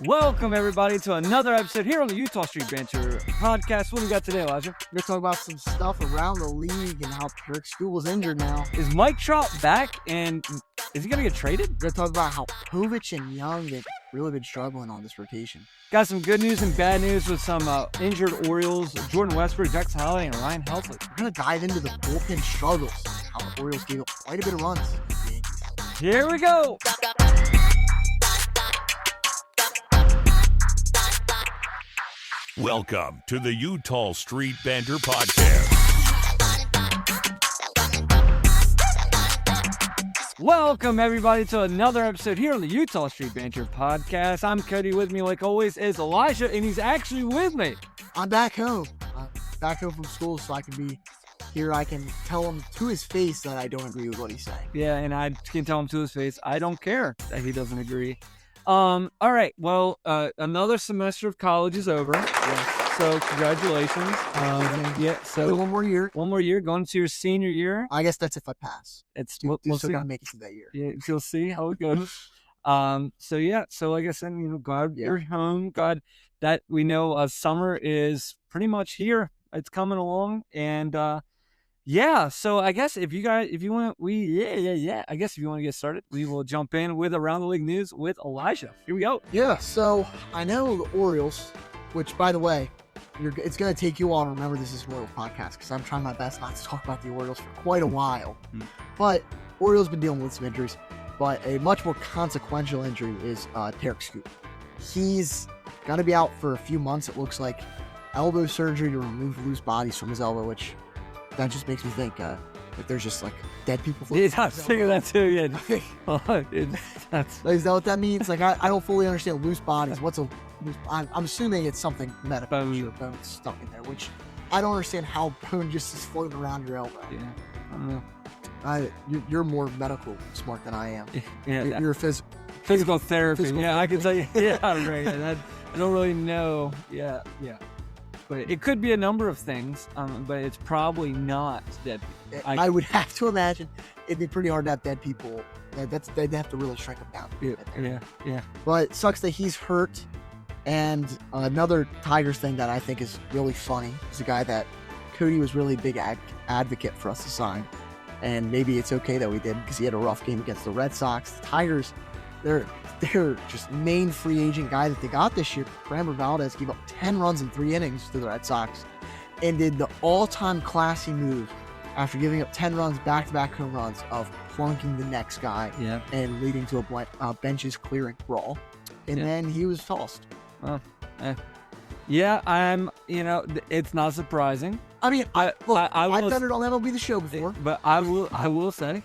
Welcome, everybody, to another episode here on the Utah Street Banter Podcast. What do we got today, Elijah? We're going to talk about some stuff around the league and how Kirk School is injured now. Is Mike Trout back, and is he going to get traded? We're going to talk about how Povich and Young have really been struggling on this rotation. Got some good news and bad news with some injured Orioles, Jordan Westbrook, Jackson Holiday, and Ryan Helsley. We're going to dive into the bullpen struggles, how the Orioles gave up quite a bit of runs to the Yankees. Here we go. Welcome to the Utah Street Banter Podcast. Welcome, everybody, to another episode here on the Utah Street Banter Podcast. I'm Cody. With me, like always, is Elisha, and he's actually with me. I'm back home. Back home from school, so I can be here. I can tell him to his face that I don't agree with what he's saying. Yeah, and I can tell him to his face, I don't care that he doesn't agree. All right. Well, another semester of college is over. Yeah. So congratulations. So one more year. One more year, going to your senior year. I guess that's if I pass. We'll still see. gotta make it to that year. Yeah, you'll see how it goes. So like I said, glad you're home. Glad that we know summer is pretty much here. It's coming along, and so I guess if you want to get started, we will jump in with Around the League News with Elijah. Here we go. Yeah, so I know the Orioles, which, by the way, it's going to take you all to remember this is an Orioles podcast because I'm trying my best not to talk about the Orioles for quite a while. But Orioles been dealing with some injuries, but a much more consequential injury is Tarek Scoop. He's going to be out for a few months, it looks like. Elbow surgery to remove loose bodies from his elbow, which that just makes me think if there's just like dead people. Yeah, I was thinking that too. Yeah, is that what that means? Like I don't fully understand loose bodies. What's a loose? I'm assuming it's something medical. Bone stuck in there, which I don't understand how bone just is floating around your elbow. Yeah, I don't know. You're more medical smart than I am. Yeah, you're physical therapy. Yeah, I can tell you. Yeah, right. I don't really know. Yeah. But it could be a number of things, but it's probably not dead people. I would have to imagine it'd be pretty hard to have dead people. They'd have to really shrink them down. Yeah. But it sucks that he's hurt. And another Tigers thing that I think is really funny is a guy that Cody was really a big advocate for us to sign. And maybe it's okay that we did because he had a rough game against the Red Sox. The Tigers, they're just main free agent guy that they got this year. Framber Valdez gave up 10 runs in 3 innings to the Red Sox and did the all-time classy move after giving up 10 runs, back-to-back home runs, of plunking the next guy and leading to a benches clearing brawl. And then he was tossed. Well, it's not surprising. I mean, I've done it on MLB The Show before. But I will say,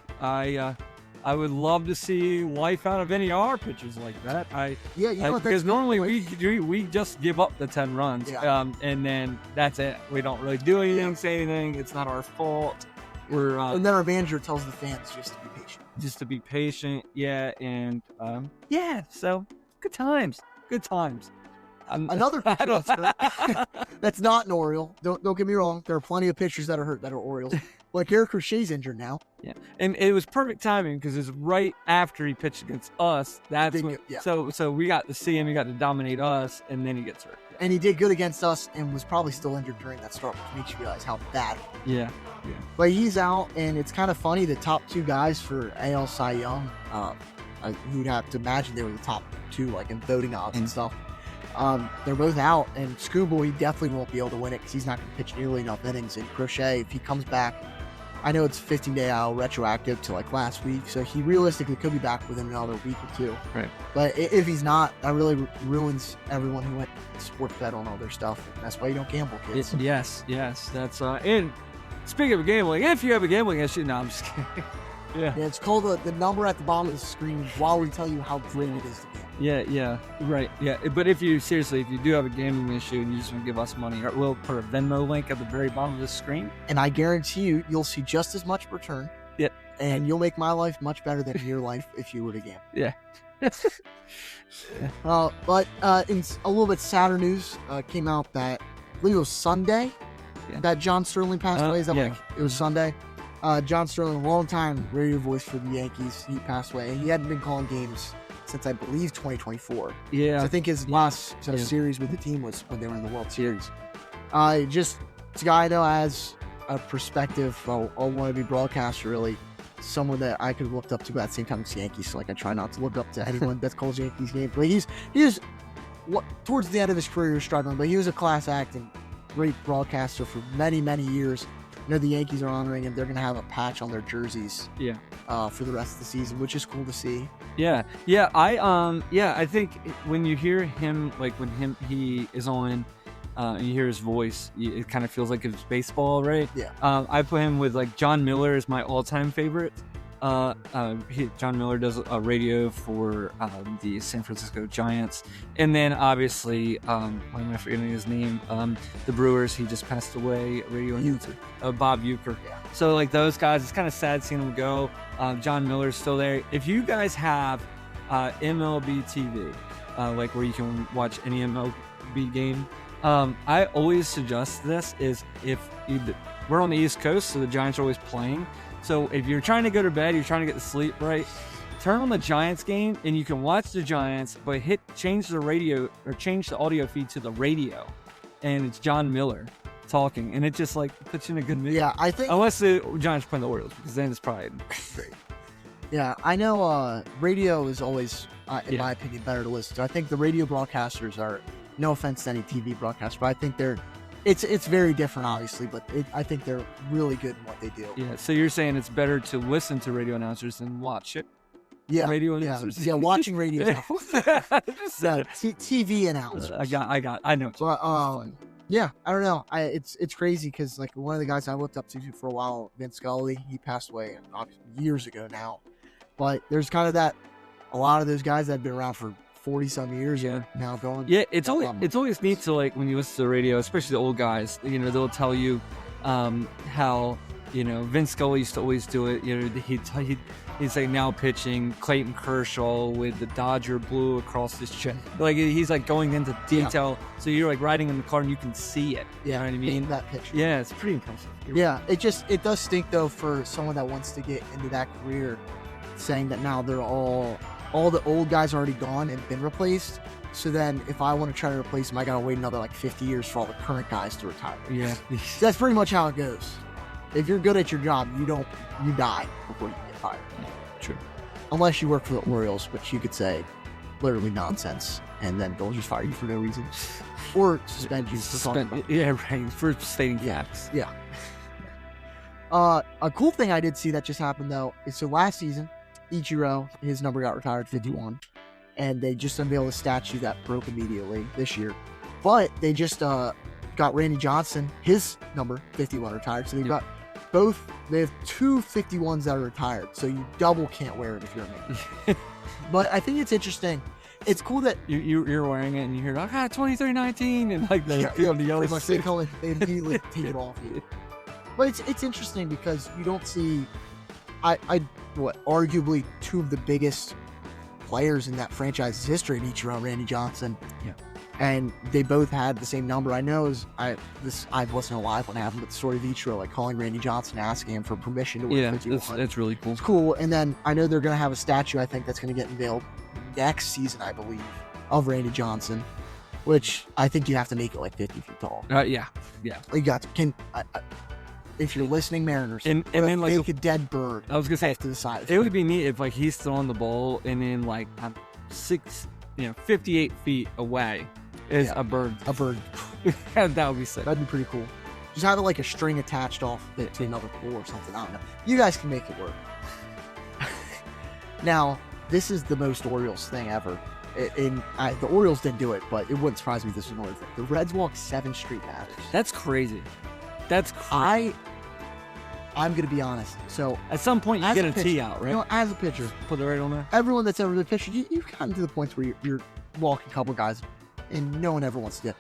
I would love to see life out of any of our pitchers like that. Because normally we just give up the 10 runs, and then that's it. We don't really do anything, say anything. It's not our fault. And then our manager tells the fans just to be patient. And so good times. Another that's not an Oriole. Don't get me wrong. There are plenty of pitchers that are hurt that are Orioles. Like Eric Crochet's injured now. Yeah, and it was perfect timing because it's right after he pitched against us. So we got to see him. He got to dominate us, and then he gets hurt. And he did good against us, and was probably still injured during that start, which makes you realize how bad. Yeah. But he's out, and it's kind of funny. The top 2 guys for AL Cy Young, you'd have to imagine they were the top 2, like in voting odds and stuff. They're both out, and Scooble, he definitely won't be able to win it because he's not going to pitch nearly enough innings. And Crochet, if he comes back, I know it's 15-day out retroactive to like last week, so he realistically could be back within another week or 2. Right. But if he's not, that really ruins everyone who went sports bet on all their stuff. And that's why you don't gamble, kids. Yes. That's and speaking of gambling, if you have a gambling issue, no, I'm just kidding. Yeah, it's called the number at the bottom of the screen while we tell you how great it is to gamble. Yeah, right. Yeah, but if you do have a gambling issue and you just want to give us money, we'll put a Venmo link at the very bottom of the screen. And I guarantee you'll see just as much return. Yeah. And you'll make my life much better than your life if you were to gamble. Yeah. But in a little bit sadder news, came out that I believe it was Sunday that John Sterling passed away. It was Sunday. John Sterling, longtime radio voice for the Yankees, he passed away. He hadn't been calling games since I believe 2024. Yeah. So I think his last series with the team was when they were in the World Series. It's a guy though has a perspective, a wannabe broadcaster, really. Someone that I could have looked up to, but at the same time it's Yankees, so like I try not to look up to anyone that calls Yankees games. But he was towards the end of his career he was struggling, but he was a class act and great broadcaster for many, many years. You know, the Yankees are honoring him. They're going to have a patch on their jerseys for the rest of the season, which is cool to see. I think when you hear him, like when he is on and you hear his voice, it kind of feels like it's baseball, right? Yeah. I put him with like John Miller is my all-time favorite. John Miller does a radio for the San Francisco Giants, and then obviously why am I forgetting his name? The Brewers. He just passed away. Radio announcer, Bob Uecker. Yeah. So like those guys, it's kind of sad seeing them go. John Miller's still there. If you guys have MLB TV, like where you can watch any MLB game, I always suggest this is if we're on the East Coast, so the Giants are always playing. So if you're trying to go to bed, you're trying to get to sleep, right? Turn on the Giants game and you can watch the Giants, but change the radio or change the audio feed to the radio, and it's John Miller talking, and it just like puts you in a good mood. Yeah, I think unless the Giants play the Orioles, because then it's probably great. Yeah, I know. Radio is always, in my opinion, better to listen to. I think the radio broadcasters are, no offense to any TV broadcasters, but I think they're. It's very different, obviously, but I think they're really good in what they do. Yeah, so you're saying it's better to listen to radio announcers than watch it? Yeah, radio announcers. Yeah, watching radio. TV announcers. I know. So, yeah, I don't know. It's crazy because like one of the guys I looked up to for a while, Vince Scully, he passed away years ago now. But there's kind of a lot of those guys that have been around for 40-some years now going. Yeah, it's always neat to like when you listen to the radio, especially the old guys. You know, they'll tell you how Vince Scully used to always do it. You know, he's like now pitching Clayton Kershaw with the Dodger blue across his chest. Like he's like going into detail, so you're like riding in the car and you can see it. You know what I mean? That picture. Yeah, it's pretty impressive. It does stink though for someone that wants to get into that career, saying that now they're all the old guys are already gone and been replaced. So then if I want to try to replace them, I gotta wait another like 50 years for all the current guys to retire. Yeah. That's pretty much how it goes. If you're good at your job, you die before you get fired. True. Unless you work for the Orioles, which you could say literally nonsense, and then they'll just fire you for no reason. Or suspend you for talking about right, for stating facts. Yeah. A cool thing I did see that just happened though is so last season, Ichiro, his number got retired, 51, and they just unveiled a statue that broke immediately this year. But they just got Randy Johnson, his number 51 retired, so they've got they have two 51s that are retired, so you double can't wear it if you're a man. But I think it's interesting. It's cool that you're wearing it and you hear 2319 and like the yellow they immediately take it off you. But it's interesting because you don't see arguably two of the biggest players in that franchise's history, Ichiro and Randy Johnson. Yeah. And they both had the same number. I know I wasn't alive when it happened, but the story of Ichiro, like calling Randy Johnson, asking him for permission to wear 51. That's really cool. It's cool. And then I know they're going to have a statue, I think, that's going to get unveiled next season, I believe, of Randy Johnson, which I think you have to make it like 50 feet tall. Yeah. You got to, if you're listening, Mariners, and then like a dead bird. I was gonna say to the side. It would be neat if like he's still on the ball, and then like 58 feet away is a bird. A bird. That would be sick. That'd be pretty cool. Just have it like a string attached off to another pole or something. I don't know. You guys can make it work. Now, this is the most Orioles thing ever. The Orioles didn't do it, but it wouldn't surprise me if this was another thing. The Reds walked 7 straight batters. That's crazy. That's crazy. I'm going to be honest. So at some point, you get a tee out, right? You know, as a pitcher, put it right on there. Everyone that's ever been pitched, you've gotten to the points where you're walking a couple guys, and no one ever wants to do it.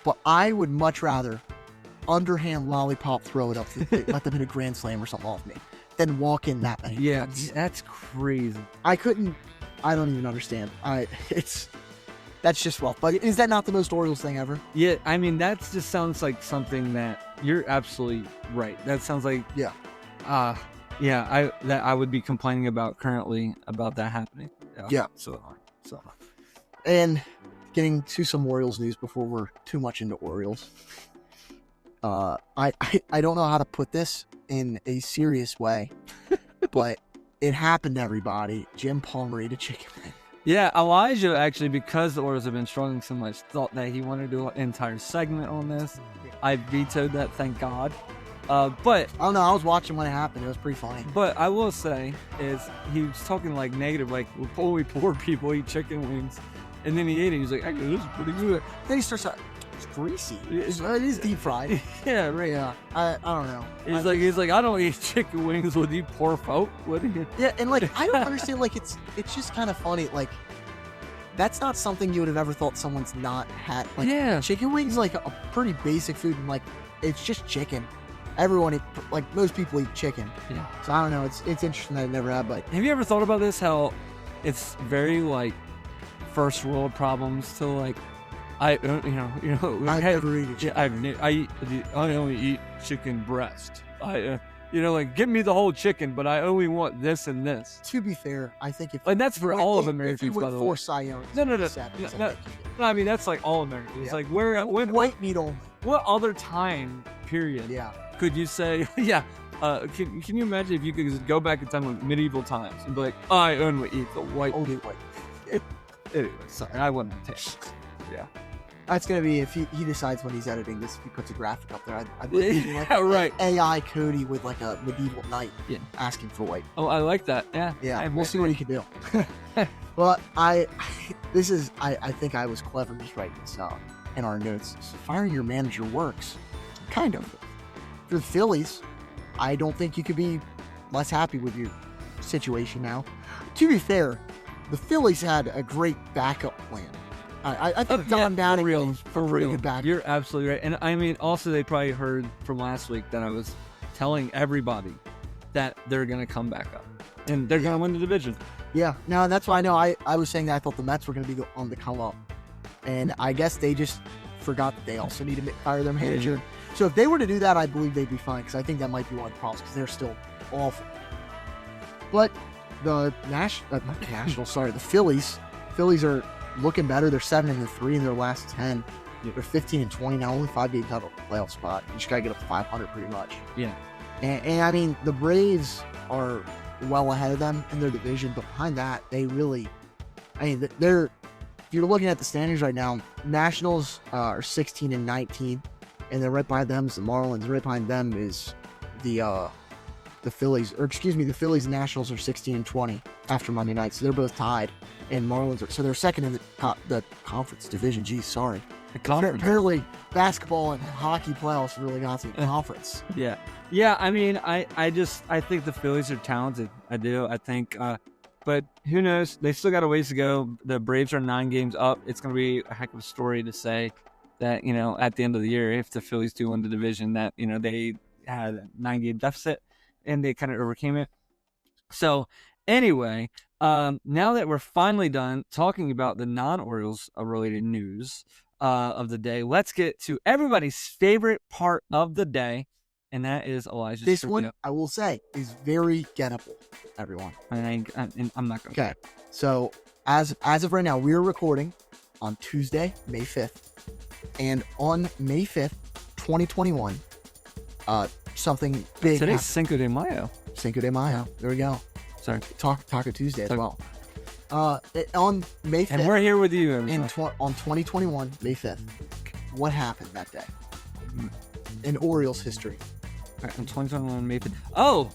But I would much rather underhand lollipop throw it up, let them hit a grand slam or something off me, than walk in that many. Yeah, that's crazy. I don't even understand. That's just rough. But is that not the most Orioles thing ever? Yeah, I mean, that just sounds like something that you're absolutely right. That sounds like I would be complaining about currently about that happening. Yeah. So So, and getting to some Orioles news before we're too much into Orioles. I don't know how to put this in a serious way, but it happened to everybody. Jim Palmer ate a chicken wing. Yeah, Elijah actually, because the Orioles have been struggling so much, thought that he wanted to do an entire segment on this. I vetoed that, thank God. But I don't know. I was watching when it happened. It was pretty funny. But I will say is he was talking like negative, like only poor people eat chicken wings, and then he ate it. He's like, actually, this is pretty good. Then he starts. It's greasy. It is deep fried. Yeah, right. Yeah. I don't know. He's like, I don't eat chicken wings with you poor folk. What? Yeah, and like I don't understand. Like it's just kind of funny. Like that's not something you would have ever thought someone's not had. Like, yeah. Chicken wings like a pretty basic food, and like it's just chicken. Everyone, like most people eat chicken. Yeah. So I don't know. It's interesting that I never had. But have you ever thought about this? How it's very like first world problems to like. I never eat chicken. I only eat chicken breast. Like give me the whole chicken, but I only want this and this. To be fair, I think and that's for all of Americans, by the way. No. I mean that's like all Americans. It's like when white meat only. What other time period? Yeah. Could you say can you imagine if you could just go back in time with medieval times and be like, I only eat the white meat. Anyway, sorry, I wouldn't take it. Yeah. That's gonna be if he decides when he's editing this, if he puts a graphic up there. I'd like right. AI Cody with like a medieval knight asking for white. Oh, I like that. Yeah. Yeah. We'll see what he can do. But I think I was clever just writing this in our notes. So firing your manager works, kind of. For the Phillies, I don't think you could be less happy with your situation now. To be fair, the Phillies had a great backup plan. I think Don Downing for real. You're absolutely right. And I mean, also they probably heard from last week that I was telling everybody that they're going to come back up and they're going to win the division. Yeah, no, that's why I know I was saying that I thought the Mets were going to be on the come up. And I guess they just forgot that they also need to fire their manager. So if they were to do that, I believe they'd be fine because I think that might be one of the problems because they're still awful. But the the Phillies are looking better. They're 7-3 in their last 10. They're 15-20 now, only 5 games out of the playoff spot. You just gotta get up to 500 pretty much. Yeah. And I mean, the Braves are well ahead of them in their division, but behind that, they really, they're. If you're looking at the standings right now, Nationals are 16-19, and then right behind them is the Marlins. Right behind them is the Phillies, the Phillies and Nationals are 16-20 after Monday night, so they're both tied. And Marlins so they're second in the conference division. Geez, sorry. The conference. Apparently, basketball and hockey playoffs really got to the conference. Yeah. Yeah, I mean, I think the Phillies are talented. I do. I think, but who knows? They still got a ways to go. The Braves are 9 games up. It's going to be a heck of a story to say that, at the end of the year, if the Phillies do win the division, that, they had a 9-game deficit and they kind of overcame it. So anyway, now that we're finally done talking about the non-Orioles related news of the day, let's get to everybody's favorite part of the day, and that is Elijah's. This one, I will say, is very gettable, everyone. And I'm not going to. Okay, so as of right now, we are recording on Tuesday, May 5th, and on May 5th, 2021, something big. Today's happened. Cinco de Mayo. Cinco de Mayo. There we go. Sorry. Taco Tuesday as well. On May 5th. And we're here with you. On 2021, May 5th. What happened that day? In Orioles history. All right, on 2021, May 5th. Oh,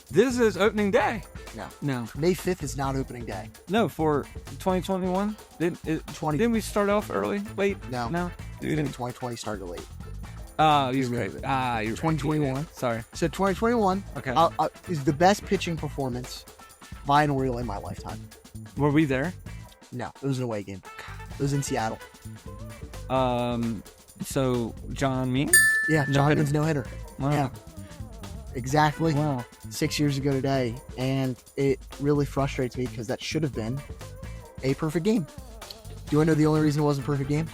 this is opening day. No. May 5th is not opening day. No, for 2021? Didn't we start off early? Late? No. Dude, 2020 started late. You're right. You're 2021. Right. Sorry. So 2021 is the best pitching performance by an Oriole in my lifetime. Were we there? No, it was an away game. It was in Seattle. So John Means? Yeah, John Means no-hitter. Wow. Yeah. Exactly. Wow. 6 years ago today, and it really frustrates me because that should have been a perfect game. Do you want to know the only reason it wasn't a perfect game?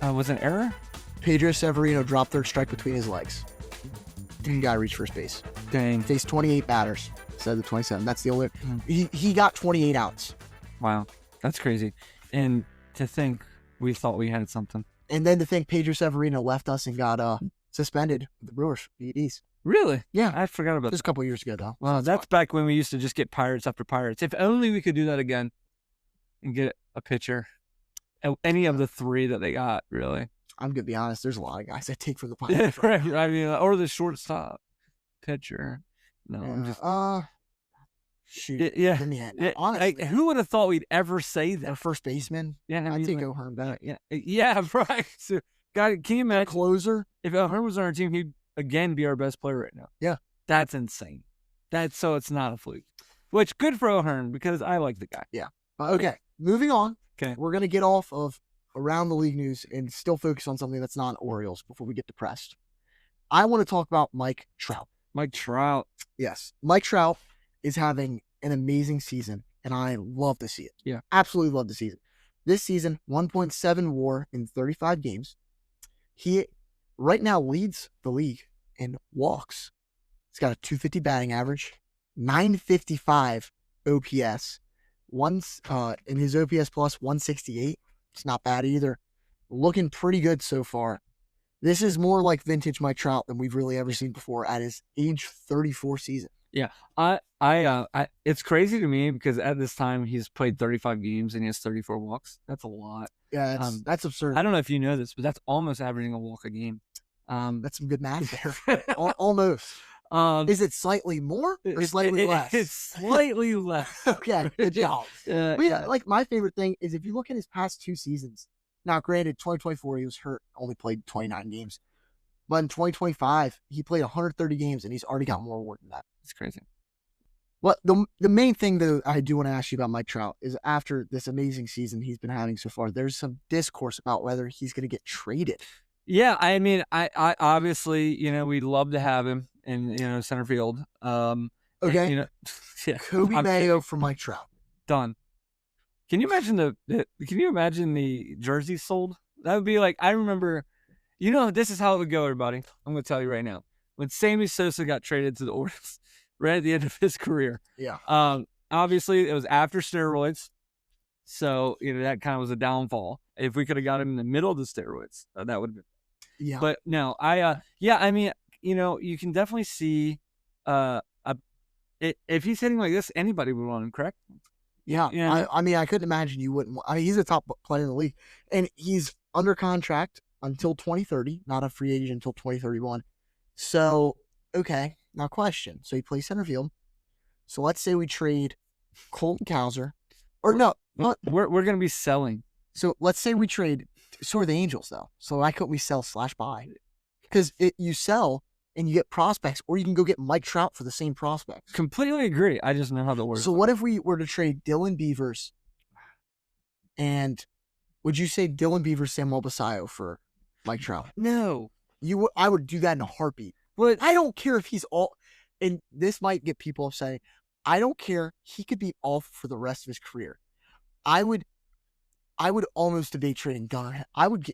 Was it an error? Pedro Severino dropped third strike between his legs. Didn't guy reach first base. Dang. Faced 28 batters instead of the 27. That's the only. He got 28 outs. Wow. That's crazy. And to think we thought we had something. And then to think Pedro Severino left us and got suspended with the Brewers for PEDs. Really? Yeah. I forgot about that. Just a couple of years ago, though. Well, that's back when we used to just get Pirates after Pirates. If only we could do that again and get a pitcher. Any of the three that they got, really. I'm going to be honest. There's a lot of guys I take for the Pirates. Right. I mean, or the shortstop pitcher. No. Shoot. Yeah. Honestly. Who would have thought we'd ever say that? Our first baseman. Yeah. I'd take O'Hearn back. Yeah, right. So, God, can you imagine? Closer. If O'Hearn was on our team, he'd again be our best player right now. Yeah. That's insane. So it's not a fluke. Which, good for O'Hearn, because I like the guy. Yeah. Okay. Moving on. Okay. We're going to get off of around the league news and still focus on something that's not Orioles before we get depressed. I want to talk about Mike Trout. Mike Trout. Yes. Mike Trout is having an amazing season, and I love to see it. Yeah. Absolutely love to see it. This season, 1.7 WAR in 35 games. He right now leads the league in walks. He's got a 250 batting average, 955 OPS. In his OPS plus 168. It's not bad either. Looking pretty good so far. This is more like vintage Mike Trout than we've really ever seen before at his age 34 season. Yeah, it's crazy to me because at this time he's played 35 games and he has 34 walks. That's a lot. Yeah, that's absurd. I don't know if you know this, but that's almost averaging a walk a game. That's some good math there. Almost. Is it slightly more or slightly less? It's slightly less. Okay, good job. Like my favorite thing is if you look at his past two seasons. Now, granted, 2024 he was hurt, only played 29 games, but in 2025 he played 130 games and he's already got more WAR than that. It's crazy. Well, the main thing that I do want to ask you about Mike Trout is after this amazing season he's been having so far, there's some discourse about whether he's going to get traded. Yeah, I mean, I obviously, we'd love to have him in, center field. Okay. And, yeah. Kobe Mayo for Mike Trout. Done. Can you imagine the jersey sold? That would be like, I remember, this is how it would go, everybody. I'm going to tell you right now. When Sammy Sosa got traded to the Orioles right at the end of his career. Yeah. Obviously, it was after steroids. So, that kind of was a downfall. If we could have got him in the middle of the steroids, that would have been. Yeah. But no, I mean, you can definitely see if he's hitting like this, anybody would want him, correct? Yeah. I mean, I couldn't imagine you wouldn't. I mean, he's a top player in the league, and he's under contract until 2030, not a free agent until 2031. So, okay. Now, question. So he plays center field. So let's say we trade Colton Cowser, or no, we're going to be selling. So let's say we trade. So are the Angels, though. So why couldn't we sell / buy? Because you sell and you get prospects, or you can go get Mike Trout for the same prospects. Completely agree. I just know how that works. So what if we were to trade Dylan Beavers, and would you say Dylan Beavers, Samuel Basayo for Mike Trout? No. I would do that in a heartbeat. But I don't care if he's all, and this might get people upset. I don't care. He could be off for the rest of his career. I would almost debate trading Gunnar. I would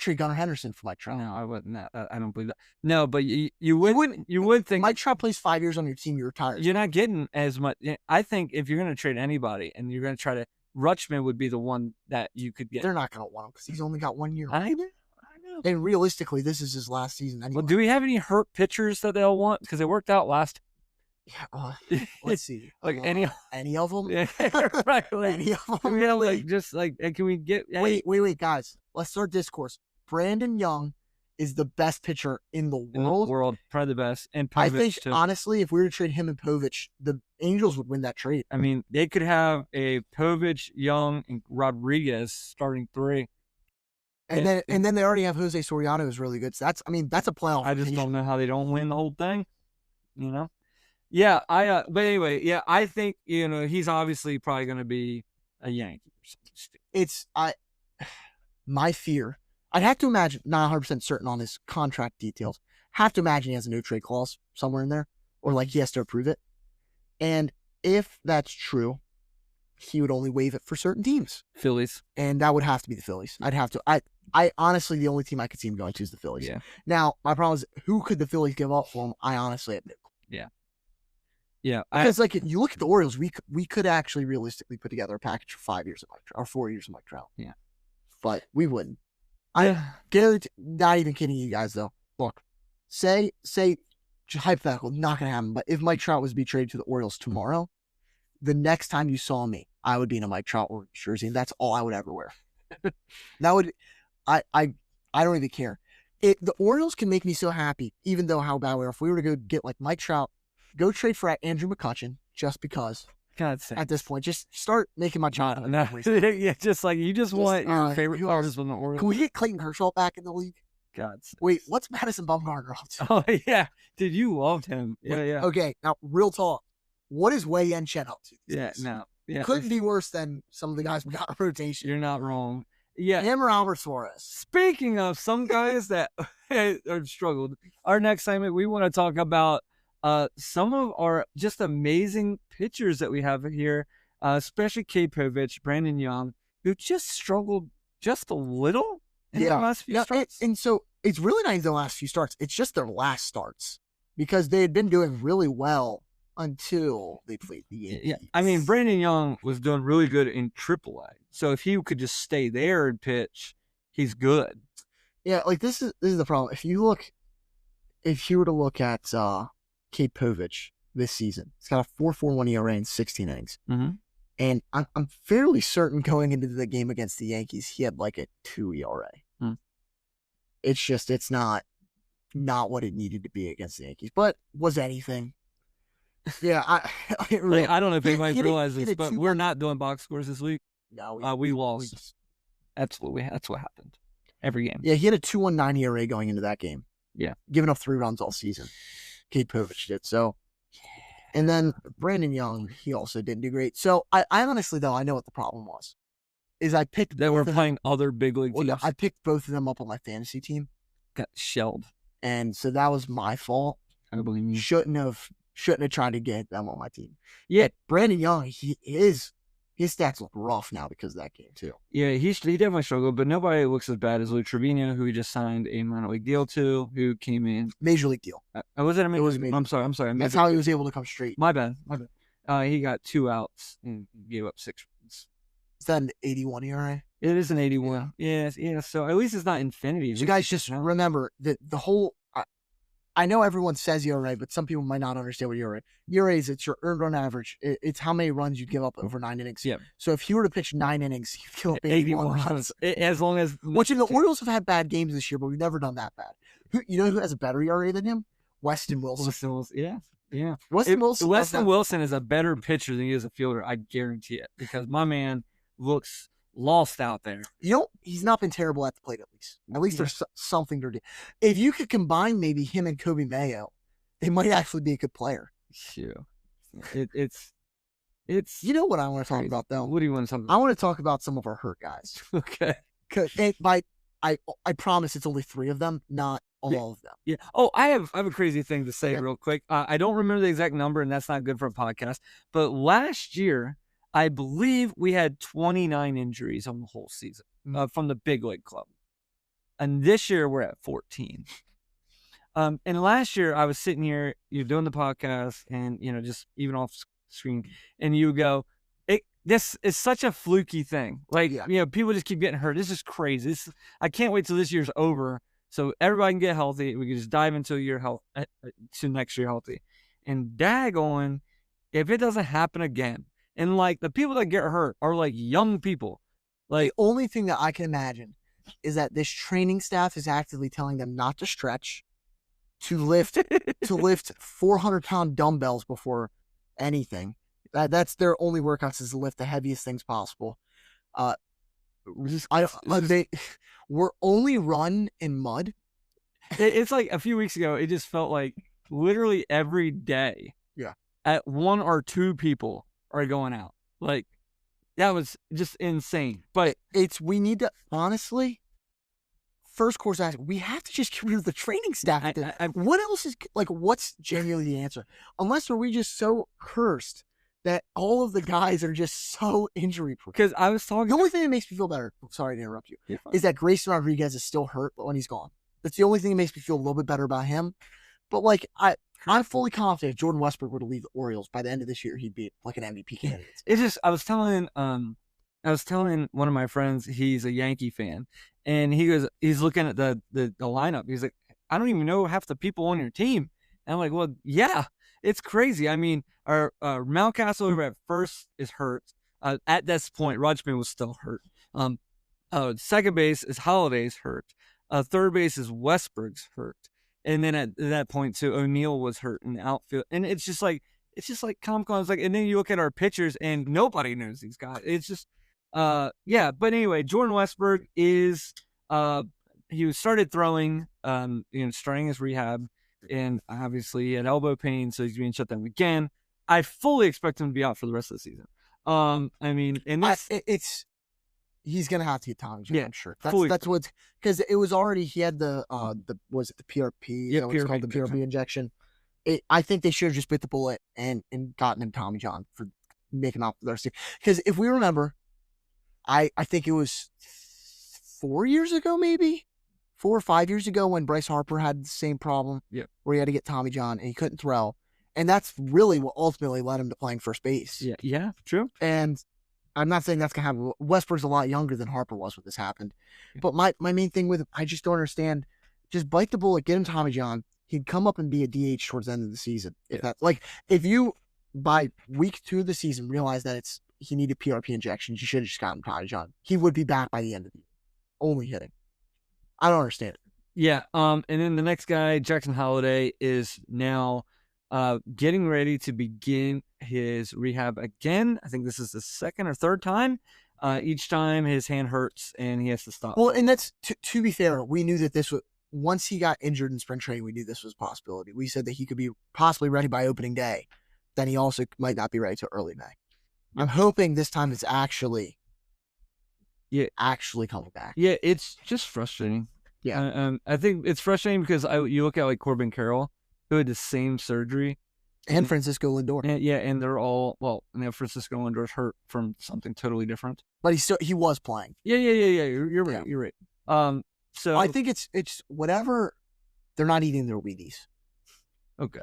trade Gunnar Henderson for Mike Trout. No, I wouldn't. I don't believe that. No, but you would think Mike Trout plays 5 years on your team. You retire. You're not getting as much. I think if you're going to trade anybody and you're going to try to, Rutschman would be the one that you could get. They're not going to want him because he's only got 1 year. I know. And realistically, this is his last season anyway. Well, do we have any hurt pitchers that they'll want? Because it worked out last. Yeah, let's see. Like any of them? Yeah, right. Any of them? Yeah, can we get? Wait, guys. Let's start discourse. Brandon Young is the best pitcher in the world. Probably the best. And Povich, I think, too. honestly, if we were to trade him and Povich, the Angels would win that trade. I mean, they could have a Povich, Young, and Rodriguez starting three. And then they already have Jose Soriano, who's really good. So that's a playoff. I just don't know how they don't win the whole thing. Yeah, but anyway, yeah, I think, he's obviously probably going to be a Yankee or something. My fear, I'd have to imagine, not 100% certain on his contract details, have to imagine he has a no trade clause somewhere in there, or like he has to approve it. And if that's true, he would only waive it for certain teams. Phillies. And that would have to be the Phillies. I honestly, the only team I could see him going to is the Phillies. Yeah. Now, my problem is, who could the Phillies give up for him? I honestly have no clue. Yeah. Yeah. Because, like, you look at the Orioles, we could actually realistically put together a package for 5 years of Mike Trout, or 4 years of Mike Trout. Yeah. But we wouldn't. I guarantee, not even kidding you guys, though. Look, say, hypothetical, not going to happen, but if Mike Trout was to be traded to the Orioles tomorrow, the next time you saw me, I would be in a Mike Trout jersey, and that's all I would ever wear. That would, I don't even care. The Orioles can make me so happy, even though how bad we are. If we were to go get like Mike Trout, go trade for Andrew McCutchen, just because. God sake. At this point, just start making my child. No. Yeah, just like you just want your favorite artist from the Orioles. Can we get Clayton Kershaw back in the league? God. Wait, what's Madison Bumgarner up to? Oh yeah, dude, you loved him. Yeah. Okay, now real talk. What is Wei Yen Chen up to? Yeah, no. Yeah. Couldn't be worse than some of the guys we got in rotation. You're not wrong. Yeah. Him or Albert Suarez. Speaking of some guys that have struggled, our next segment, we want to talk about some of our just amazing pitchers that we have here, especially Cade Povich, Brandon Young, who just struggled just a little in the last few starts. And so it's really not even the last few starts. It's just their last starts because they had been doing really well until they played the Yankees. Yeah, I mean, Brandon Young was doing really good in AAA. So if he could just stay there and pitch, he's good. Yeah, like this is the problem. If you were to look at Cade Povich this season, he's got a 4.41 ERA in 16 innings. Mm-hmm. And I'm fairly certain going into the game against the Yankees, he had like a 2 ERA. It's not what it needed to be against the Yankees. But was anything. Yeah, I don't know if anybody realizes this, but we're not doing box scores this week. No, we lost. That's what happened. Every game. Yeah, he had a 2.19 ERA going into that game. Yeah. Giving up 3 runs all season. Cade Povich did. So, and then Brandon Young, he also didn't do great. So, I honestly, though, I know what the problem was. Is I picked... They were playing other big league teams. I picked both of them up on my fantasy team. Got shelled. And so that was my fault. I believe you. Shouldn't have tried to get them on my team. Yeah. But Brandon Young, his stats look rough now because of that game, too. Yeah, he definitely struggled, but nobody looks as bad as Lou Trevino, who he just signed a minor league deal to, who came in. Major league deal. Was it a major? It was a major. I'm sorry. That's how he was able to come straight. My bad. He got 2 outs and gave up 6 runs. Is that an 81 ERA? It is an 81. Yeah. So at least it's not infinity. So you guys just remember that the whole... I know everyone says ERA, but some people might not understand what ERA. ERA is it's your earned run average. It's how many runs you give up over 9 innings. Yeah. So if he were to pitch 9 innings, he'd give up 81 runs. As long as... the Orioles have had bad games this year, but we've never done that bad. You know who has a better ERA than him? Weston Wilson. Yeah. Weston Wilson is a better pitcher than he is a fielder. I guarantee it. Because my man looks lost out there. He's not been terrible at the plate, at least. At least there's something to do. If you could combine maybe him and Kobe Mayo, they might actually be a good player. Sure. It's you know what I want to talk about, though? What do you want to talk about? I want to talk about some of our hurt guys. Okay. I promise it's only 3 of them, not all of them. Yeah. Oh, I have a crazy thing to say real quick. I don't remember the exact number, and that's not good for a podcast. But last year, I believe we had 29 injuries on the whole season from the big league club. And this year we're at 14. And last year I was sitting here, you're doing the podcast and, just even off screen, and you go, this is such a fluky thing. Like, people just keep getting hurt. This is crazy. I can't wait till this year's over so everybody can get healthy. We can just dive into to next year healthy. And daggone, if it doesn't happen again, and, the people that get hurt are, young people. The only thing that I can imagine is that this training staff is actively telling them not to stretch, to lift 400-pound dumbbells before anything. That's their only workouts, is to lift the heaviest things possible. We're only run in mud. It's like a few weeks ago, it just felt like literally every day. Yeah. At 1 or 2 people are going out. That was just insane. But we need to, honestly, first course ask, we have to just get rid of the training staff. What else is, what's genuinely the answer? Unless are we just so cursed that all of the guys are just so injury-proof? Because I was talking... The only thing that makes me feel better, sorry to interrupt you, is that Grayson Rodriguez is still hurt when he's gone. That's the only thing that makes me feel a little bit better about him. But like I'm fully confident if Jordan Westbrook were to leave the Orioles by the end of this year, he'd be like an MVP candidate. It's just I was telling one of my friends, he's a Yankee fan, and he's looking at the lineup. He's like, I don't even know half the people on your team. And I'm like, well, yeah, it's crazy. I mean, our Mountcastle over at first is hurt. At this point, Rudgman was still hurt. Second base is Holiday's hurt. Third base is Westbrook's hurt. And then at that point too, O'Neal was hurt in the outfield. And it's just like comical. It's like, and then you look at our pitchers and nobody knows these guys. It's just, yeah. But anyway, Jordan Westbrook is, he started throwing, starting his rehab, and obviously he had elbow pain, so he's being shut down again. I fully expect him to be out for the rest of the season. I mean, and he's gonna have to get Tommy John. Yeah, I'm sure. That's what, because it was already, he had the was it the PRP? Yeah, it's called the PRP injection. I think they should have just bit the bullet and gotten him Tommy John for making him out for the rest of the year. Because if we remember, I think it was 4 years ago, maybe 4 or 5 years ago, when Bryce Harper had the same problem. Yeah, where he had to get Tommy John and he couldn't throw, and that's really what ultimately led him to playing first base. Yeah, true. And I'm not saying that's going to happen. Westbrook's a lot younger than Harper was when this happened. But my main thing with him, I just don't understand. Just bite the bullet, get him Tommy John. He'd come up and be a DH towards the end of the season. If you, by week 2 of the season, realize that he needed PRP injections, you should have just gotten Tommy John. He would be back by the end of the year. Only hitting. I don't understand it. Yeah. And then the next guy, Jackson Holliday, is now getting ready to begin his rehab again. I think this is the second or third time. Each time his hand hurts and he has to stop. Well, and that's, to be fair, we knew that this was, once he got injured in spring training, we knew this was a possibility. We said that he could be possibly ready by opening day. Then he also might not be ready till early May. I'm hoping this time it's actually coming back. Yeah, it's just frustrating. Yeah. I think it's frustrating because you look at like Corbin Carroll, who had the same surgery. And Francisco Lindor. And they're all, Francisco Lindor's hurt from something totally different. But he was playing. Yeah. You're right. Yeah. You're right. So I think it's whatever. They're not eating their Wheaties. Okay.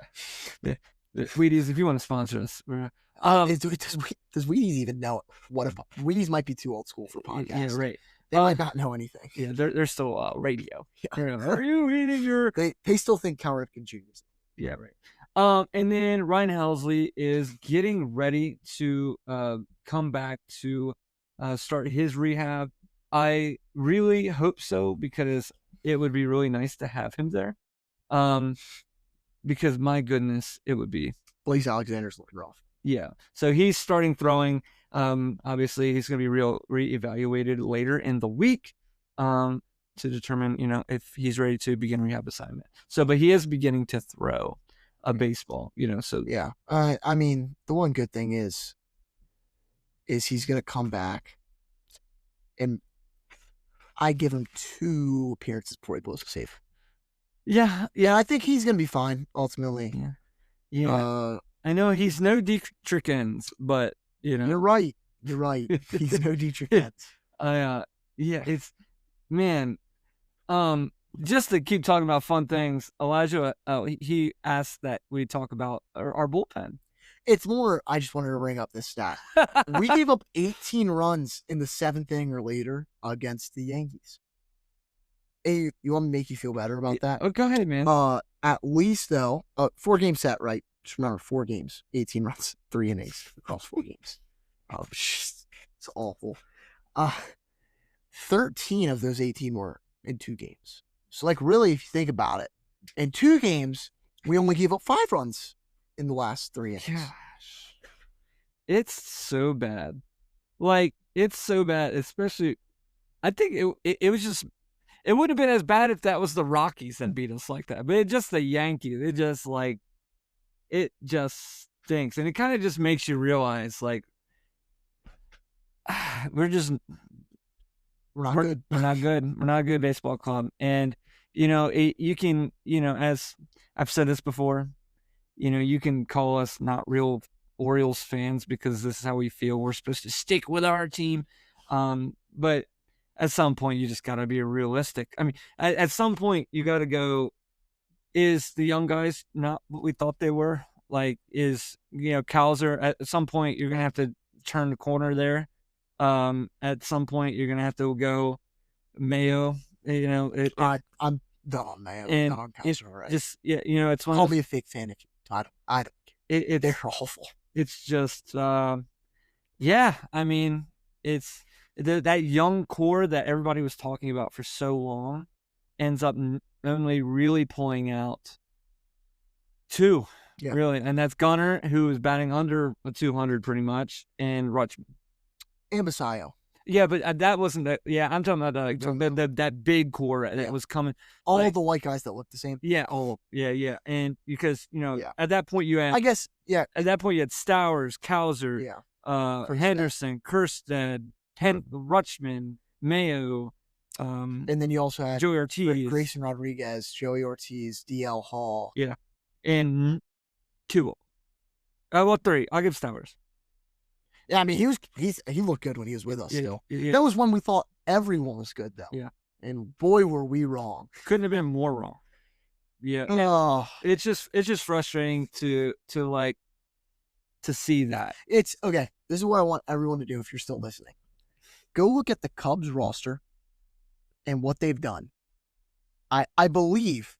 The Wheaties, if you want to sponsor us. Does Wheaties even know what Wheaties might be too old school for podcasts? Yeah, right. They might not know anything. Yeah, they're still radio. Yeah. Are you eating your? They still think Cal Ripken Jr. Yeah, right. And then Ryan Helsley is getting ready to come back to start his rehab. I really hope so, because it would be really nice to have him there. Because my goodness, it would be. Blaze Alexander's looking rough. Yeah. So he's starting throwing. Obviously he's going to be reevaluated later in the week to determine, if he's ready to begin rehab assignment. So, but he is beginning to throw a baseball, so. Yeah. I mean, the one good thing is he's going to come back, and I give him 2 appearances before he blows a save. Yeah. I think he's going to be fine, ultimately. Yeah. I know he's no Dietrich Ends, but, You're right. He's no Dietrich Ends. It's, man, just to keep talking about fun things, Elijah, he asked that we talk about our bullpen. It's more, I just wanted to bring up this stat. We gave up 18 runs in the 7th inning or later against the Yankees. Hey, you want me to make you feel better about that? Oh, go ahead, man. At least, though, 4-game set, right? Just remember, 4 games, 18 runs, 3 innings across 4 games. Oh, it's awful. 13 of those 18 were in 2 games. So, really, if you think about it, in 2 games, we only gave up 5 runs in the last 3 innings. Gosh. It's so bad. It's so bad, especially, I think it was just, it would have been as bad if that was the Rockies that beat us like that. But it's just the Yankees. It just stinks. And it kind of just makes you realize, we're not good. We're not good. We're not a good baseball club. And, you can, as I've said this before, you can call us not real Orioles fans because this is how we feel. We're supposed to stick with our team. But at some point, you just got to be realistic. I mean, at some point, you got to go, is the young guys not what we thought they were? Like, Cowser, at some point, you're going to have to turn the corner there. At some point, you're going to have to go Mayo. I'm done on Mayo. And on Cowser, right? Just, it's one Call of me a fake fan if you I don't care. They're awful. It's just, I mean, it's that young core that everybody was talking about for so long ends up only really pulling out two, really. And that's Gunnar, who is batting under 200 pretty much, and Rutschman. And Basayo. Yeah, but that wasn't that. Yeah, I'm talking about that big core that was coming. All the white guys that look the same. Yeah, yeah. And because, at that point you had... I guess, yeah. At that point you had Stowers, Cowser, Henderson, Kerstead, Rutschman, Mayo, and then you also had Joey Ortiz, Grayson Rodriguez, Joey Ortiz, DL Hall. Yeah. And two. Three. I'll give Stowers. Yeah, I mean, he looked good when he was with us still. Yeah. That was when we thought everyone was good, though. Yeah. And boy, were we wrong. Couldn't have been more wrong. Yeah. Oh. It's just frustrating to see that. It's okay. This is what I want everyone to do if you're still listening. Go look at the Cubs roster and what they've done. I believe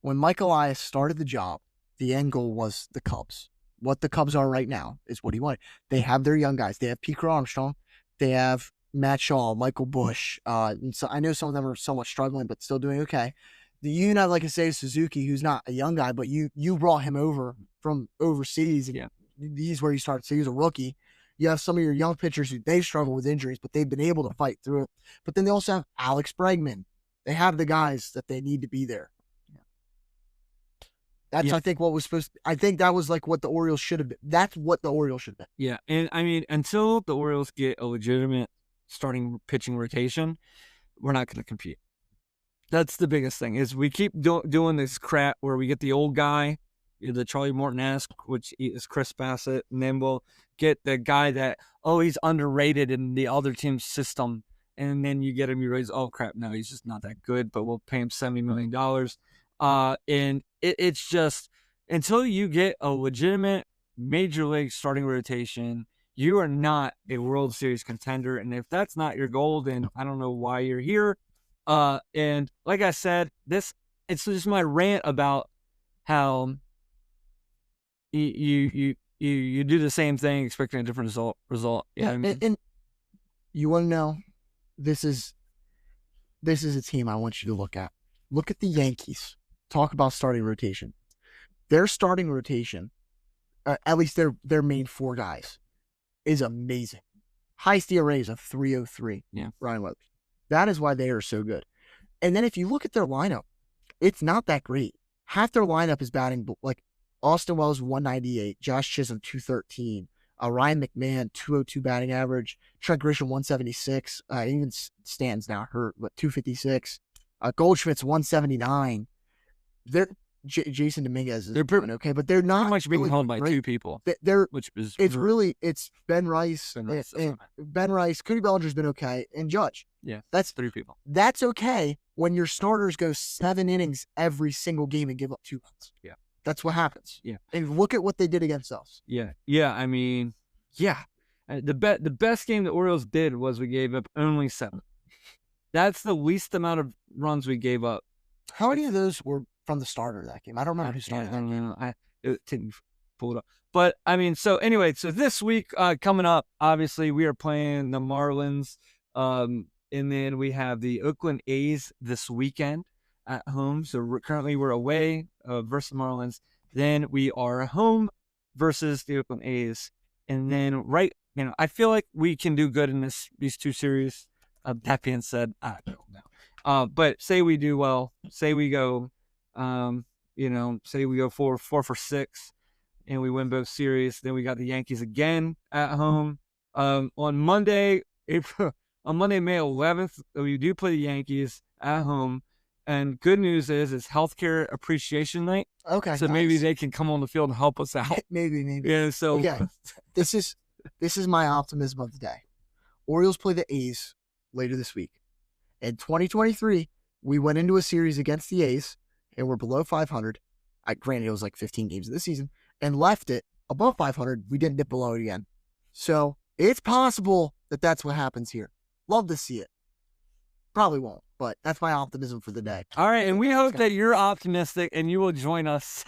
when Mike Elias started the job, the end goal was the Cubs. What the Cubs are right now is what he wanted. They have their young guys. They have Piquet Armstrong. They have Matt Shaw, Michael Busch. And so I know some of them are somewhat struggling, but still doing okay. You even have, like I say, Suzuki, who's not a young guy, but you brought him over from overseas. And he's where you started. So he's a rookie. You have some of your young pitchers who they've struggled with injuries, but they've been able to fight through it. But then they also have Alex Bregman. They have the guys that they need to be there. That's, I think, what was supposed to, I think that was like what the Orioles should have been. That's what the Orioles should have been. Yeah. And I mean, until the Orioles get a legitimate starting pitching rotation, we're not going to compete. That's the biggest thing is we keep doing this crap where we get the old guy, the Charlie Morton-esque, which is Chris Bassett, and then we'll get the guy that, he's underrated in the other team's system. And then you get him, you realize, oh crap, no, he's just not that good, but we'll pay him $70 million. And it's just, until you get a legitimate major league starting rotation, you are not a World Series contender. And if that's not your goal, then I don't know why you're here. And like I said, it's just my rant about how you do the same thing expecting a different result. Yeah. And you want to know, this is a team I want you to look at. Look at the Yankees. Talk about starting rotation. Their starting rotation, at least their main four guys, is amazing. Highest ERA is a 3.03. Yeah. Ryan Weathers. That is why they are so good. And then if you look at their lineup, it's not that great. Half their lineup is batting like Austin Wells 198, Josh Chisholm 213, Ryan McMahon 202 batting average, Trent Grisham 176, even Stanton's now hurt, but 256. Goldschmidt's 179. Jason Dominguez is doing okay, but they're not much being held by two people. It's Ben Rice, Ben Rice, Cody Bellinger's been okay, and Judge. Yeah, that's three people. That's okay when your starters go 7 innings every single game and give up 2 runs. Yeah, that's what happens. Yeah, and look at what they did against us. Yeah. I mean, the best game the Orioles did was we gave up only 7. That's the least amount of runs we gave up. How many of those were from the starter that game? I don't remember who started that game. It didn't pull it up. But, I mean, so this week coming up, obviously, we are playing the Marlins. And then we have the Oakland A's this weekend at home. So currently we're away versus Marlins. Then we are home versus the Oakland A's. And then I feel like we can do good in these 2 series. That being said, I don't know. But say we do well, say we go, say we go 4 for 6 and we win both series. Then we got the Yankees again at home. On Monday, May 11th, we do play the Yankees at home. And good news is it's healthcare appreciation night. Okay. So maybe they can come on the field and help us out. Maybe. Yeah. So okay. This is my optimism of the day. Orioles play the A's later this week. In 2023, we went into a series against the A's, and we're below 500, granted it was like 15 games of this season, and left it above 500, we didn't dip below it again. So it's possible that that's what happens here. Love to see it. Probably won't, but that's my optimism for the day. All right, and we hope that you're optimistic and you will join us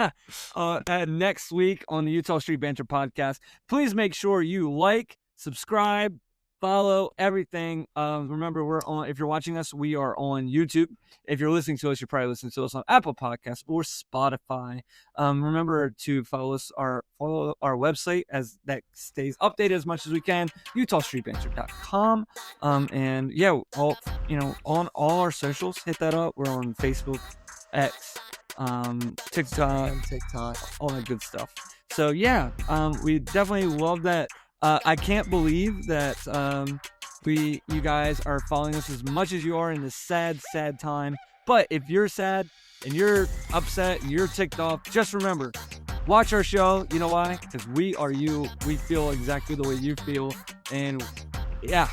next week on the Utah Street Banter Podcast. Please make sure you like, subscribe, follow everything. Remember, if you're watching us, we are on YouTube. If you're listening to us, you're probably listening to us on Apple Podcasts or Spotify. Remember to follow our website, as that stays updated as much as we can, utahstreetbanter.com. And yeah, on all our socials, hit that up. We're on Facebook, X, TikTok, all that good stuff. So yeah, we definitely love that. I can't believe that you guys are following us as much as you are in this sad, sad time. But if you're sad and you're upset and you're ticked off, just remember, watch our show. You know why? Because we are you. We feel exactly the way you feel. And yeah.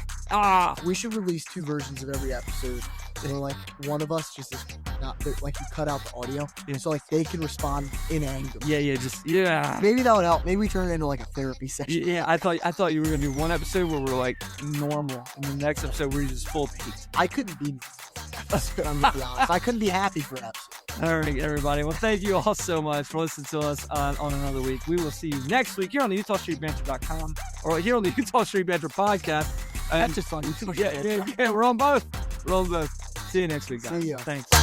We should release 2 versions of every episode. Where like one of us just is not like you cut out the audio, so like they can respond in anger. Yeah. Maybe that would help. Maybe we turn it into like a therapy session. Yeah, I thought you were gonna do one episode where we're like normal, and the next episode we're just full of hate. I couldn't be. I'm gonna be honest. I couldn't be happy for an episode. All right, everybody. Well, thank you all so much for listening to us on another week. We will see you next week here on the UtahStreetBanter.com or here on the Utah Street Banter Podcast. That's just fun. Yeah, we're on both. See you next week, guys. See ya. Thanks.